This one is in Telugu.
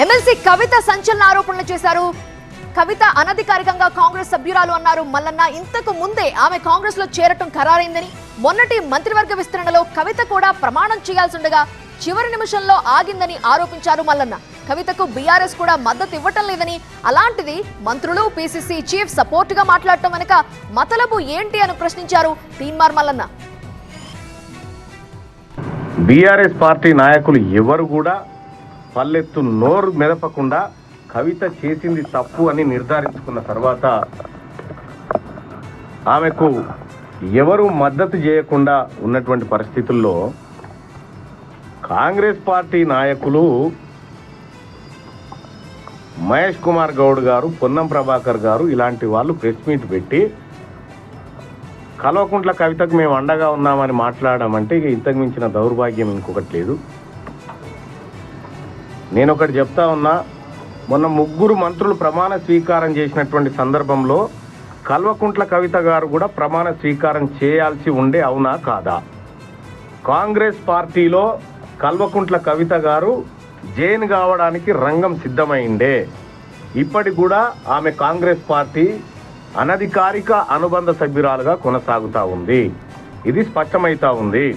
ఎమ్మెల్సీ కవిత సంచలన ఆరోపణలు చేశారు. కవిత అనధికారికంగా కాంగ్రెస్ సభ్యురాలు అన్నారు మల్లన్న. ఇంతకు ముందే ఆమె కాంగ్రెస్ లో చేరటం ఖరారైందని, మొన్నటి మంత్రివర్గ విస్తరణలో కవిత కూడా ప్రమాణం చేయాల్సిండగా చివరి నిమిషంలో ఆగిందని ఆరోపించారు మల్లన్న. కవితకు బీఆర్ఎస్ కూడా మద్దతు ఇవ్వటం లేదని, అలాంటిది మంత్రులు పీసీసీ చీఫ్ సపోర్ట్ గా మాట్లాడటం వెనుక మతలబు ఏంటి అని ప్రశ్నించారు తీన్మార్ మల్లన్న. బీఆర్ఎస్ పార్టీ నాయకులు ఎవరు కూడా పల్లెత్తు నోరు మెదపకుండా కవిత చేసింది తప్పు అని నిర్ధారించుకున్న తర్వాత ఆమెకు ఎవరు మద్దతు చేయకుండా ఉన్నటువంటి పరిస్థితుల్లో కాంగ్రెస్ పార్టీ నాయకులు మహేష్ కుమార్ గౌడ్ గారు, పొన్నం ప్రభాకర్ గారు ఇలాంటి వాళ్ళు ప్రెస్ మీట్ పెట్టి కల్వకుంట్ల కవితకు మేము అండగా ఉన్నామని మాట్లాడడం అంటే ఇక ఇంతకు మించిన దౌర్భాగ్యం ఇంకొకటి లేదు. నేను ఒకటి చెప్తా ఉన్నా, మొన్న 3 మంత్రులు ప్రమాణ స్వీకారం చేసినటువంటి సందర్భంలో కల్వకుంట్ల కవిత గారు కూడా ప్రమాణ స్వీకారం చేయాల్సి ఉండే, అవునా కాదా? కాంగ్రెస్ పార్టీలో కల్వకుంట్ల కవిత గారు జైన్ కావడానికి రంగం సిద్ధమైందే. ఇప్పటికి కూడా ఆమె కాంగ్రెస్ పార్టీ అనధికారిక అనుబంధ సభ్యురాలుగా కొనసాగుతూ ఉంది. ఇది స్పష్టమవుతా ఉంది.